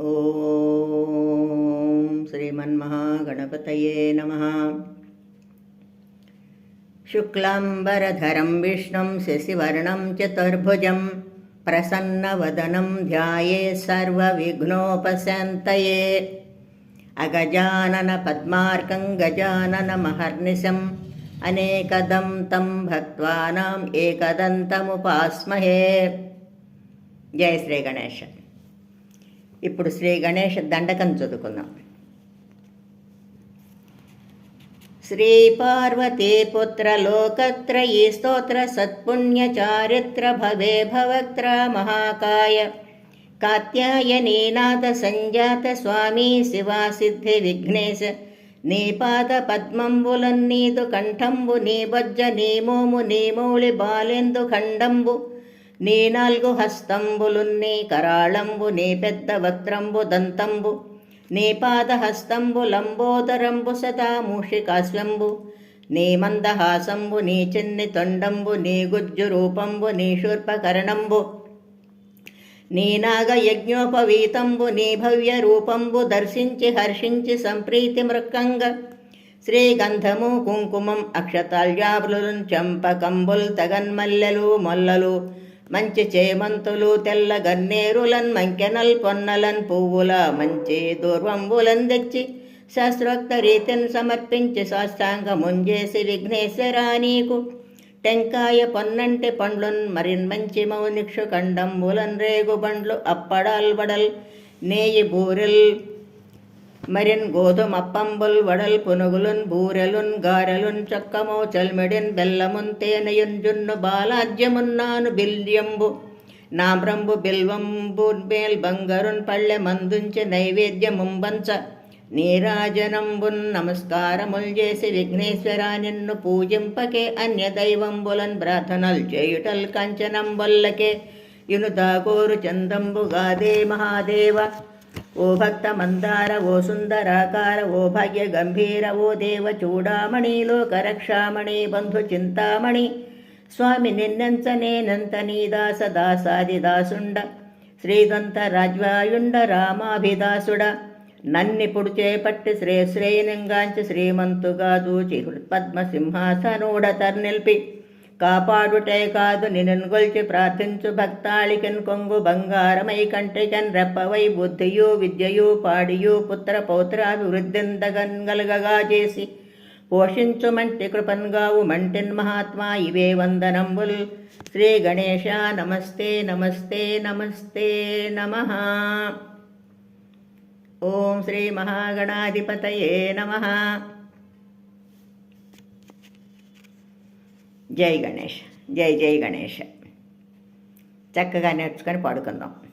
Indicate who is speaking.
Speaker 1: ఓం శ్రీమన్మహాగణపతయే నమః. శుక్లాంబరధరం విష్ణుం శశివర్ణం చతుర్భుజం ప్రసన్నవదనం ధ్యాయేత్ సర్వవిఘ్నోపశాంతయే. అగజానన పద్మార్కం గజాననమహర్నిశం అనేకదం తం భక్త్వానాం ఏకదంతముపాస్మహే. జయ శ్రీ గణేష. ఇప్పుడు శ్రీ గణేష దండకం చదువుకుందాం. శ్రీ పార్వతీ పుత్ర లోకత్రయీ స్తోత్ర సత్పుణ్య చారిత్ర భవే భవక్త్ర మహాకాయ కాత్యాయనీనాథ సంజాత స్వామి శివా సిద్ధి విఘ్నేశ. నీ పాద పద్మంబులన్ నీదు కంఠంబు నీ బొజ్జ నీ మోము నీ మౌళి బాలెందు ఖండంబు నీ నాల్గు హస్తంబులు నీ కరాళంబు నీ పెద్ద వక్త్రంబు దంతంబు నీ పాదహస్తంబు లంబోదరంబు సదా మూషికాస్యంబు నీ మందహాసంబు నీ చిన్ని తొండంబు నీ గుజ్జు రూపంబు నీ శూర్పకరణంబు నీ నాగ యజ్ఞోపవీతంబు నీ భవ్య రూపంబు దర్శించి హర్షించి సంప్రీతి మృక్కంగ. శ్రీగంధము కుంకుమం అక్షతాల్యాబులున్ చంపకంబుల్ తగన్మల్లెలు మొల్లలు మంచి చేమంతులు తెల్ల గన్నేరులన్ మంకెనల్ పొన్నలన్ పువ్వుల మంచి దూర్వంబులన్ తెచ్చి శాస్త్రోక్త రీతిని సమర్పించి సాష్టాంగముంజేసి విఘ్నేశ్వరా నీకు టెంకాయ పొన్నంటి పండ్లున్ మరిన్ మంచి మౌనిక్షు కండంబులన్ రేగు బండ్లు అప్పడాల్ వడల్ నేయి బూరెల్ మరిన్ గోధుమప్పంబుల్ వడల్ పునుగులున్ బూరెలున్ గారెలున్ చక్కమో చల్మిడిన్ బెల్లమున్ తేనెయున్ జున్ను బాలాజ్యమున్నాను బిల్యంబు నామ్రంబు బిల్వంబు మేల్ బంగరున్ పళ్ళె మందుంచి నైవేద్యముంబంచ నీరాజనంబున్ నమస్కారముల్ చేసి విఘ్నేశ్వరా నిన్ను పూజింపకే అన్య దైవంబులన్ ప్రార్థనల్ చేయుటల్ కంచనంబొల్లకే ఇనుదాగోరు చందంబు గాదే మహాదేవ. ఓ భక్త మందార ఓ సుందరాకార ఓ భాగ్య గంభీర ఓ దేవ చూడామణి లోకరక్షామణి బంధు చింతామణి స్వామి నిన్నెంచనేనంత నీ దాస దాసాది దాసుండ శ్రీదంత రాజ్వాయుండ రామాభిదాసుడ. నన్నిపుడు చేపట్టి శ్రేయశ్రేయనంగాంచి శ్రీమంతుగా దూచి పద్మసింహాసనూడ తర్నిల్పి కాపాడుటే కాదు నిన్గొల్చి ప్రార్థించు భక్తాళికెన్ కొంగు బంగారమై కంటికెన్ రెప్పవై బుద్ధియు విద్యయు పాడియు పుత్ర పౌత్రాభివృద్ధిందగన్గలగగా చేసి పోషించు మంటి కృపన్గావు మంటిన్ మహాత్మా ఇవే వందనంబుల్. శ్రీ గణేశ నమస్తే నమస్తే నమస్తే నమః. ఓం శ్రీ మహాగణాధిపతయే నమః. జై గణేష్. జై జై గణేష్. చక్కగా నేర్చుకొని పాడుకుందాం.